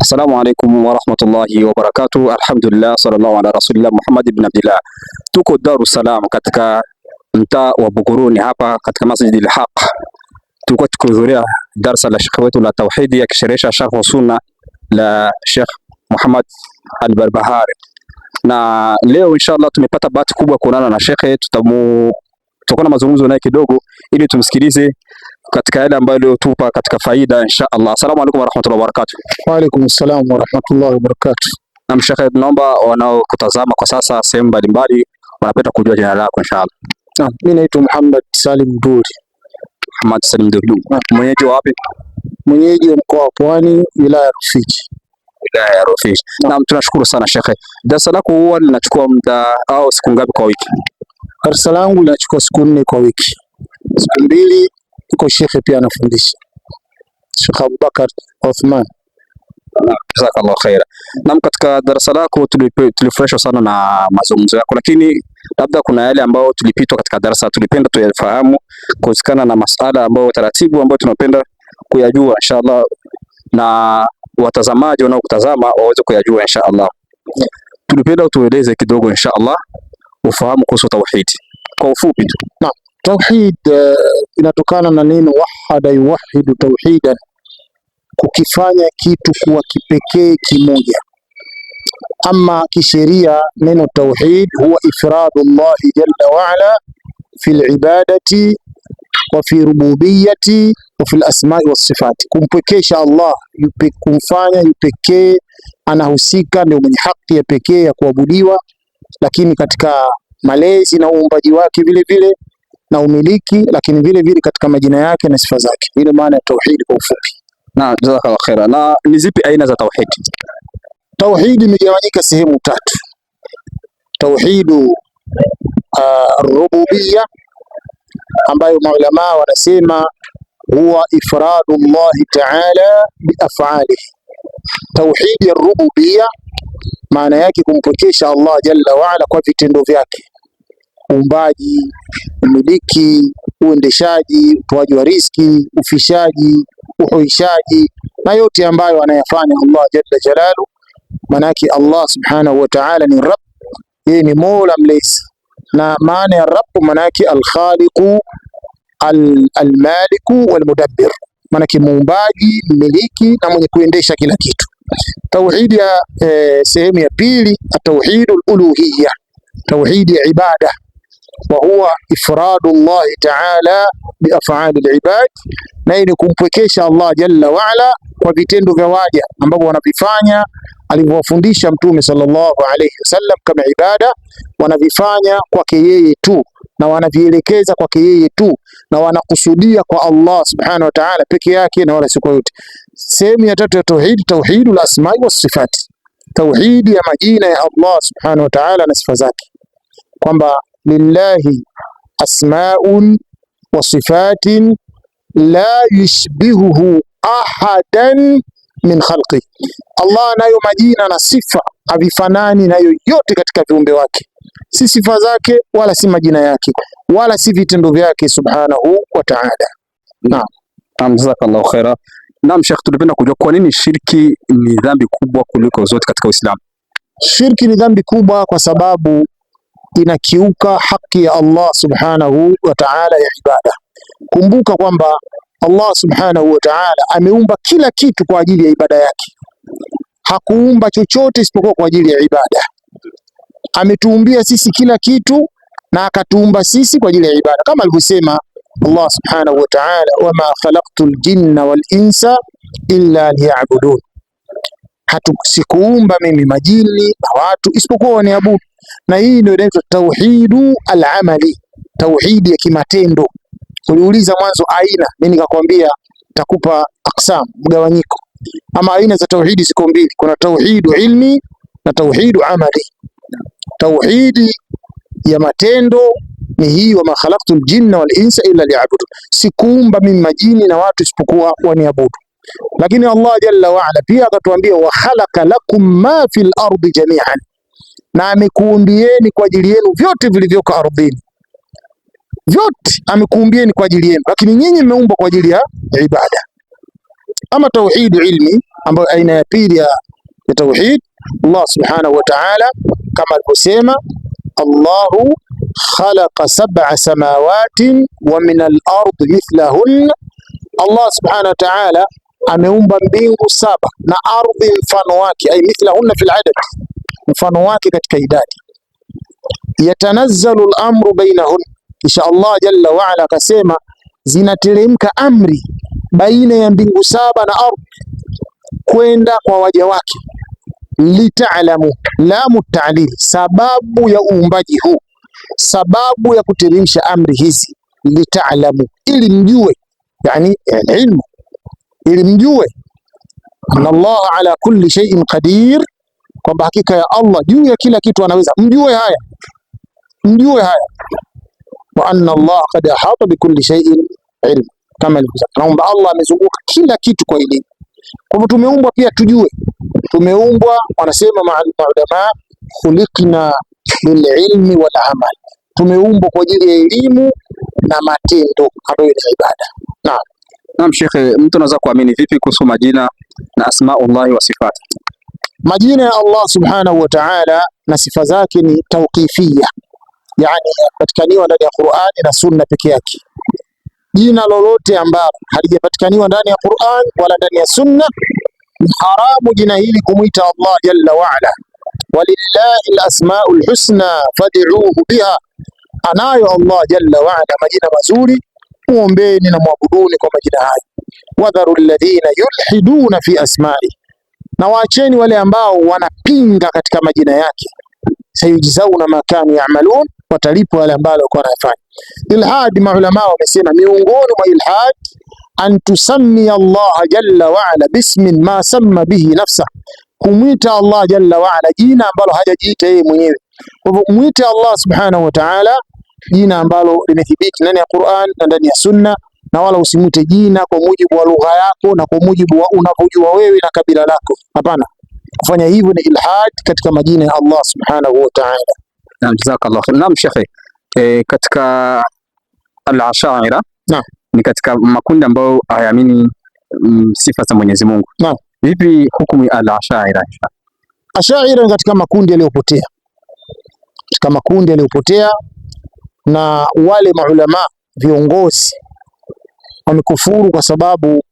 Assalamu alaikum warahmatullahi wabarakatuh. Alhamdulillah, sallallahu ala rasulillah Muhammad ibn Abdillah. Tuko Dar es Salaam katika mtaa wa Buguruni hapa katika Masjid al-Haq. Tulikuwa tukihudhuria darasa la Sheikh wetu la tauhidi akisherehesha Sharh Sunna la Sheikh Muhammad al-Barbahari, na leo inshallah tumepata bahati kubwa kuonana na Sheikh. Tutakuwa na mazungumzo naye kidogo ili tumsikilize katika yale ambayo leo tupa katika faida inshallah. Asalamu alaykum warahmatullahi wabarakatuh. Wa alaykum assalam warahmatullahi wabarakatuh. Na Sheikh, naomba wanaokutazama kwa sasa sehemu mbalimbali wanapenda kujua jina lako inshallah. Mimi naitwa Muhammad Salim Duri. Muhammad Salim Duri. Mwenyeji wa wapi? Mwenyeji wa mkoa wa Pwani, wilaya ya Rufiji. Wilaya ya Rufiji. Na tunashukuru sana Sheikh. Darasa lako huwa linachukua muda au siku ngapi kwa wiki? Darasa langu linachukua siku 4 kwa wiki. Siku 2 iko Sheikh pia anafundisha. Sheikh Abubakar Othman. Jazakallahu khaira. Na katika darasa lako tulifurahishwa sana na mazungumzo yako, lakini labda kuna yale ambayo tulipitwa katika darasa tulipenda tuyafahamu kuhusiana na masala ambayo taratibu ambayo tunapenda kuyajua inshallah, na watazamaji wanaokutazama waweze kuyajua inshallah. Tulipenda utueleze kidogo inshallah ufahamu kuhusu tauhid kwa ufupi tu. Naam, tauhid inatokana na neno wahada yuwahidu tauhidan, kukifanya kitu kuwa kipekee kimoja. Ama kisheria neno tauhid huwa ifradu Allahi jalla wa ala fil ibadati wa fi rububiyyati wa fil asma'i was sifati, kumpwekesha Allah, kumfanya yupekee, anahusika, ndio mwenye haki ya pekee ya kuabudiwa, lakini katika malezi na uumbaji wake vile vile na umiliki, lakini vile vile katika majina yake na sifa zake. Hilo maana ya tauhid kwa ufupi. Na jazakallahu khaira. Na ni zipi aina za tauhid? Tauhid imegawanyika sehemu 3. Tauhidu rububiyya ambayo maulama wanasema huwa ifradu Allahi ta'ala bi af'alihi. Tauhid ya rububiyya maana yake kumpokesha Allah jalla wa ala kwa vitendo vyake: uumbaji, umiliki, uendeshaji, utoaji wa riziki, ufishaji, uhuishaji na yote ambayo anayafanya Allah jalla jalalu. Maana yake Allah subhanahu wa ta'ala ni Rabb, yeye ni Mola mlezi, na maana ya Rabb maana yake al-Khaliqu al-Maliku wal-Mudabbir, maana yake muumbaji, mmiliki na mwenye kuendesha kila kitu. Tauhid ya sehemu ya pili, tauhidul uluhiyya, tauhid ya ibada, wa huwa ifradu Allah ta'ala bi af'ali al-ibad, na ili kumpwekesha Allah jalla wa ala kwa vitendo vya waja ambavyo wanavifanya alivyowafundisha Mtume sallallahu alayhi wasallam kama ibada, wanavifanya kwake yeye tu na wanavielekeza kwake yeye tu na wanakusudia kwa Allah subhanahu wa ta'ala peke yake na wala si kwa yote. Sehemu ya 3 ya tauhid, tauhidul asma'i was sifati, tauhidi ya majina ya Allah subhanahu wa ta'ala na sifa zake, kwamba lillahi asma'un wa sifatin la yushbihuhu ahadan min khalqi, Allah anayo majina na sifa havifanani na yoyote katika viumbe wake, si sifa zake wala si majina yake wala si vitendo vyake subhanahu wa ta'ala. Naam, jazakallahu khaira. Naam Sheikh, tulipenda kujua kwa nini shirki ni dhambi kubwa kuliko zote katika Uislamu. Shirki ni dhambi kubwa kwa sababu inakiuka haki ya Allah subhanahu wa ta'ala ya ibada. Kumbuka kwamba Allah subhanahu wa ta'ala ameumba kila kitu kwa ajili ya ibada yake. Hakuumba chochote isipokuwa kwa ajili ya ibada. Ametuumbia sisi kila kitu na akatuumba sisi kwa ajili ya ibada, kama alivyosema Allah subhanahu wa ta'ala, wama khalaqtul jinna wal insa illa liya'budun, sikuumba mimi majini na watu isipokuwa waniabudu. Na hii ndio inaitwa tauhidu al-amali, tauhidi ya kimatendo. Uliuliza mwanzo aina, mimi nikakwambia takupa aqsam, mgawanyiko. Ama aina za tauhidi ziko 2, kuna tauhidu ilmi na tauhidu amali. Tauhidi ya matendo ni hii, wama khalaqtul jinna wal insa illa liya'budun, sikuumba mimi majini na watu isipokuwa waniabudu. Lakini Allah jalla wa ala pia akatuambia wa khalaqa lakum ma fil ardi jami'an, na amekuumbieni kwa ajili yenu vyote vilivyoko ardhini, vyote amekuumbieni kwa ajili yenu, lakini nyinyi mmeumbwa kwa ajili ya ibada. Ama tauhidu ilmi ambayo aina ya pili ya tauhid. Allah subhanahu wa ta'ala kama alivyosema, Allahu khalaqa sab'a samawati wa min al-ardi mithlahun. Allah subhanahu wa ta'ala ameumba mbingu saba na ardhi mfano wake, ay mithlahunna fil adad, mfano wake katika idadi. Yatanazzalu al-amru bainahun, kisha Allah jalla wa ala akasema zinateremka amri baina ya mbingu saba na ardhi kwenda kwa waja wake. Lita'lamu, lamu ta'lil, sababu ya uumbaji huu, sababu ya kuteremsha amri hizi. Lita'lamu, ili mjue, yani ilmu, ili mjue anna Allah ala kulli shay'in qadir, kwamba hakika ya Allah juu ya kila kitu anaweza. Mjue haya, mjue haya. Wa anna Allah qad ahata bi kulli shay'in ilm, kama alivyosema, naomba Allah amezunguka kila kitu kwa elimu. Kwa hivyo tumeumbwa pia tujue, tumeumbwa, wanasema maulama, khuliqna lililmi wal amal, tumeumbwa kwa ajili ya elimu na matendo ambayo ni ibada. Naam. Naam Sheikh, mtu anaweza kuamini vipi kuhusu majina na asmaullahi wa sifati? Majina ya Allah subhanahu wa ta'ala na sifa zake ni tawqifia, yani yapatikaniwa ndani ya Qur'ani na Sunna peke yake. Jina lolote ambalo halijapatikaniwa ndani ya Qur'an wala ndani ya Sunna, ni haramu jina hili kumwita Allah jalla wa ala. Walillahi al-asmaul husna fad'uuhu biha, anayo Allah jalla wa ala majina mazuri, muombeeni na muabuduni kwa majina hayo. Wadharu alladhina yulhiduna fi asma'i, na waacheni wale ambao wanapinga katika majina yake. Sayujzauna ma kanu ya'malun, watalipwa wale ambao walikuwa wanafanya. Ilhad, maulama wamesema miongoni mwa ilhad an tusammi Allah jalla wa ala bismin ma samma bihi nafsa, kumwita Allah jalla wa ala jina ambalo hajajiita yeye mwenyewe. Kwa hivyo mwite Allah subhanahu wa ta'ala jina ambalo limethibiti ndani ya Qur'an na ndani ya Sunna, na wala usimwite jina kwa mujibu wa lugha yako na kwa mujibu wa unavyojua wewe na kabila lako. Hapana, kufanya hivyo ni ilhad katika majina ya Allah subhanahu wa ta'ala. Naam, jazakallah khair. Naam Sheikh, katika al-Ash'ari ni katika makundi ambayo hayaamini sifa za Mwenyezi Mungu. Naam. Vipi hukumu al-Ash'ari? Ash'ari ni katika makundi yaliyopotea, katika makundi yaliyopotea, na wale maulama viongozi wamekufuru kwa sababu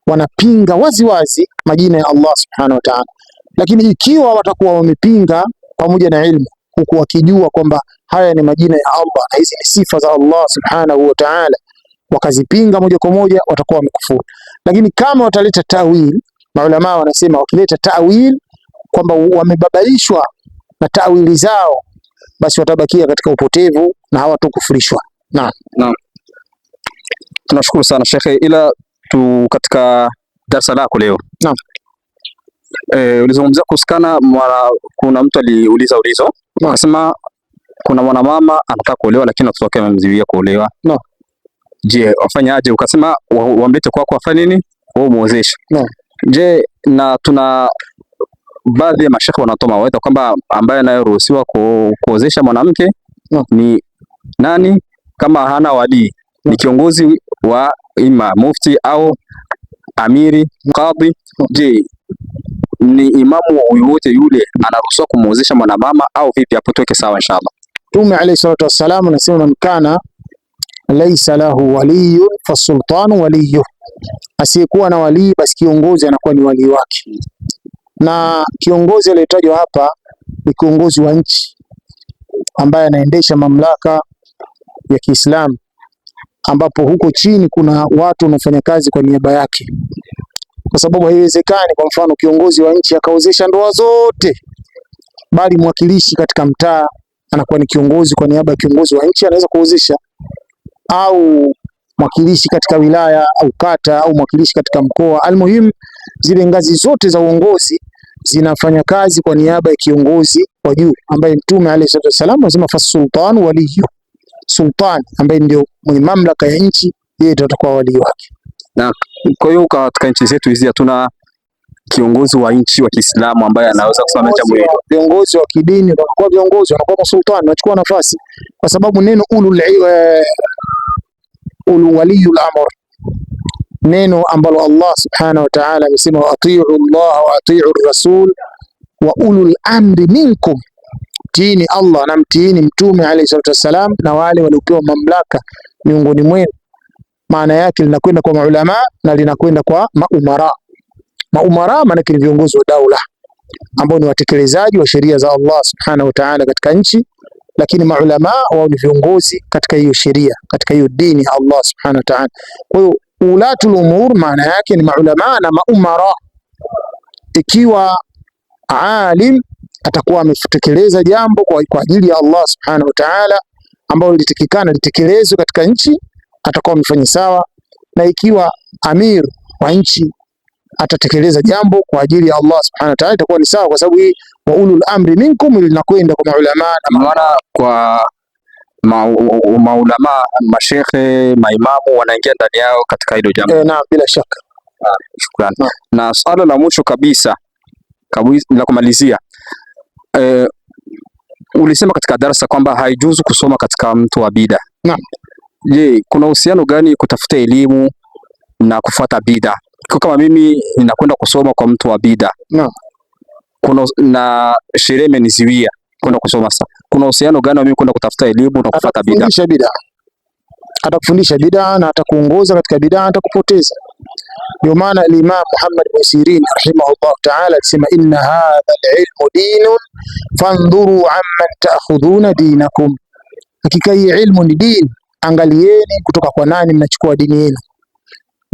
wanapinga wazi wazi majina ya Allah subhanahu wa ta'ala. Lakini ikiwa watakuwa wamepinga pamoja na ilmu, huku wakijua kwamba haya ni majina ya Allah na hizi ni sifa za Allah subhanahu wa ta'ala, wakazipinga moja kwa moja, watakuwa wamekufuru. Lakini kama wataleta ta'wil, maulama wanasema wakileta ta'wil kwamba wamebabaishwa na ta'wili zao, basi watabakia katika upotevu na hawatokufurishwa. Naam. Naam. Tunashukuru sana Sheikh, ila tu katika darasa lako leo. Naam. Ulizungumzia kuhusiana, kuna mtu aliuliza ulizo, akasema kuna mwanamama anataka kuolewa lakini watoto wake wamemzuia kuolewa. Naam. Je, wafanye aje? Ukasema wamlete kwako afanye nini? Wao muozeshe. Naam. Je, na tuna baadhi ya mashekhe wanatoa mawaidha kwamba ambaye anayeruhusiwa kuozesha mwanamke ni nani kama hana wali, ni kiongozi wa ima mufti au amiri kadhi. Je, ni imamu wa wote yule anaruhusiwa kumuozesha mwanamama au vipi? Hapo tuweke sawa inshallah. Mtume alayhi salatu wassalam anasema man kana laysa lahu waliyun fasultanu waliyuh, asiyekuwa na walii basi kiongozi anakuwa ni walii wake. Na kiongozi aliyetajwa hapa ni kiongozi wa nchi ambaye anaendesha mamlaka ya Kiislamu, ambapo huko chini kuna watu wanaofanya kazi kwa niaba yake, kwa sababu haiwezekani kwa mfano kiongozi wa nchi akaozesha ndoa zote, bali mwakilishi katika mtaa anakuwa ni kiongozi kwa niaba ya kiongozi wa nchi, anaweza kuozesha, au mwakilishi katika wilaya au kata au mwakilishi katika mkoa. Almuhimu, zile ngazi zote za uongozi zinafanya kazi kwa niaba ya kiongozi wa juu ambaye Mtume alayhi salatu wasallam anasema fasultan waliyu, sultan ambaye ndio mwenye mamlaka ya nchi, yeye ndiye atakuwa wali wake. Na kwa hiyo katika nchi zetu hizi hatuna kiongozi wa nchi wa Kiislamu ambaye anaweza kusimamia jambo hilo. Viongozi wa kidini wanakuwa viongozi, wanakuwa masultani, wanachukua nafasi, kwa sababu neno ulu waliyul amr neno ambalo Allah subhanahu wa ta'ala amesema atiu Allah wa atiu rasul wa ulul amri minkum, mtiini Allah na mtiini mtume alayhi salatu wassalam na wale waliopewa mamlaka miongoni mwenu. Maana yake linakwenda kwa maulama na linakwenda kwa maumara. Maumara maana ni viongozi wa daula ambao ni watekelezaji wa sheria za Allah subhanahu wa ta'ala katika nchi, lakini maulama wao ni viongozi katika hiyo sheria, katika hiyo dini ya Allah subhanahu wa ta'ala. Kwa hiyo ulatul umur maana yake ni maulama na maumara. Ikiwa alim atakuwa ametekeleza jambo kwa ajili ya Allah subhanahu wa ta'ala ambalo litakikana litekelezwe katika nchi, atakuwa amefanya sawa, na ikiwa amir wa nchi atatekeleza jambo kwa ajili ya Allah subhanahu wa ta'ala itakuwa ni sawa, kwa sababu hii wa ulul amri minkum linakwenda kwa maulama na maana kwa maulama, mashekhe, maimamu wanaingia ndani yao katika hilo jambo. Naam, bila shaka. Shukrani. Na swala la mwisho kabisa la kumalizia, ulisema katika darasa kwamba haijuzu kusoma katika mtu wa bida. Naam. Je, kuna uhusiano gani kutafuta elimu na kufuata bida? Kwa kama mimi ninakwenda kusoma kwa mtu wa bida. Naam. Na sheria imenizuia kwenda kusoma sasa. Kuna uhusiano gani wa mimi kwenda kutafuta elimu na kufuata bida? Atakufundisha bida na atakuongoza katika bida, atakupoteza. Ndio maana al-Imam Muhammad bin Sirin rahimahullah ta'ala alisema inna hadha al-ilmu dinun fandhuru amman ta'khudhuna dinakum, hakika hii ilmu ni dini, angalieni kutoka kwa nani mnachukua dini yenu.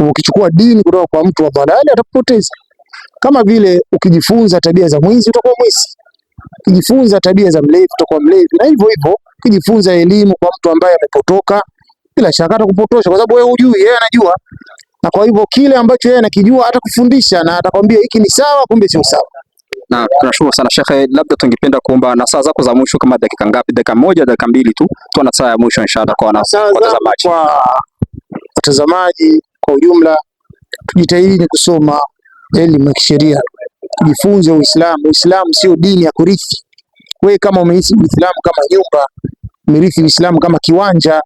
Ukichukua dini kutoka kwa mtu wa dhalali atakupoteza. Kama vile ukijifunza tabia za mwizi utakuwa mwizi, ukijifunza tabia za mlevi utakuwa mlevi, na hivyo hivyo ukijifunza elimu kwa mtu ambaye amepotoka, bila shaka atakupotosha, kwa sababu wewe hujui, yeye anajua. Na kwa hivyo kile ambacho yeye anakijua atakufundisha na atakwambia hiki ni sawa, kumbe sio sawa. Na tunashukuru sana Sheikh, labda tungependa kuomba na saa zako za mwisho, kama dakika ngapi? Dakika moja, dakika mbili tu, tu na saa ya mwisho inshallah kwa watazamaji. Kwa watazamaji kwa ujumla, tujitahidi kusoma elimu ya kisheria, tujifunze Uislamu. Uislamu sio dini ya kurithi. Wewe kama umeishi Uislamu kama nyumba, umerithi Uislamu kama kiwanja,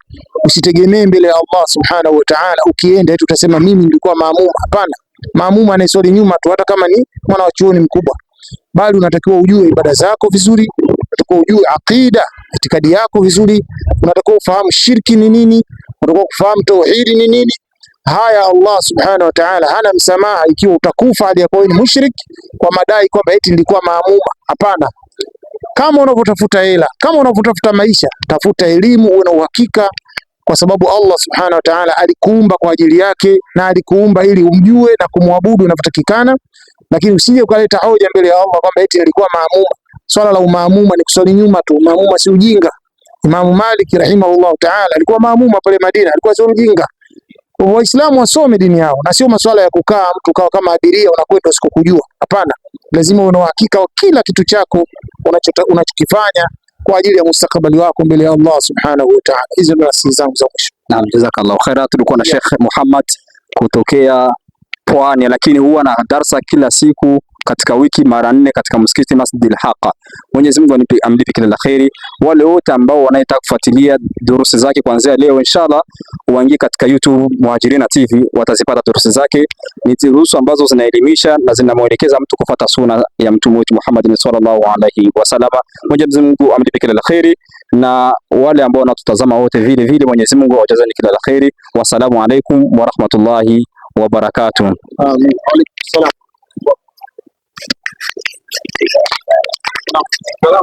usitegemee mbele ya Allah subhanahu wa ta'ala ukienda eti utasema mimi nilikuwa maamuma. Hapana, maamuma anayeswali nyuma tu, hata kama ni mwana wa chuoni mkubwa, bali unatakiwa ujue ibada zako vizuri, unatakiwa ujue aqida, itikadi yako vizuri, unatakiwa ufahamu shirki ni nini, unatakiwa kufahamu tauhidi ni nini. Haya Allah subhanahu wa ta'ala hana msamaha ikiwa utakufa hadi yakuwa ni mushrik kwa madai kwamba eti nilikuwa maamuma. Hapana. Kama unavyotafuta hela, kama unavyotafuta maisha, tafuta elimu, uwe na uhakika, kwa sababu Allah subhanahu wa ta'ala alikuumba kwa ajili yake na alikuumba ili umjue na kumwabudu inavyotakikana. Lakini usije ukaleta hoja mbele ya Allah kwamba eti nilikuwa maamuma. Swala la umaamuma ni kuswali nyuma tu, maamuma si ujinga. Imamu Malik rahimahullah ta'ala alikuwa maamuma pale Madina, alikuwa sio ujinga. Waislamu wasome dini yao na sio masuala ya kukaa mtu kawa kama abiria unakwenda usikokujua. Hapana, lazima uwe na uhakika wa kila kitu chako unachokifanya kwa ajili ya mustakabali wako mbele ya Allah subhanahu wa ta'ala. Hizo ndio nasiha zangu za mwisho. Naam, jazakallahu khaira. Tulikuwa na Sheikh Muhammad kutokea Pwani, lakini huwa na darasa kila siku katika wiki mara 4 katika msikiti Masjidil Haqa. Mwenyezi Mungu amlipe kila la kheri. Wale wote ambao wanataka kufuatilia durusi zake kuanzia leo inshallah, waingie katika YouTube Muhajirina TV, watazipata durusi zake. Ni durusi ambazo zinaelimisha na zinamuelekeza mtu kufuata sunna ya mtume wetu Muhammad sallallahu alaihi wasallam. Mwenyezi Mungu amlipe kila la kheri, na wale ambao wanatutazama wote vile vile Mwenyezi Mungu awajazeni kila la kheri. Wassalamu alaikum wa rahmatullahi wa barakatuh. Amin. Salam. Salam.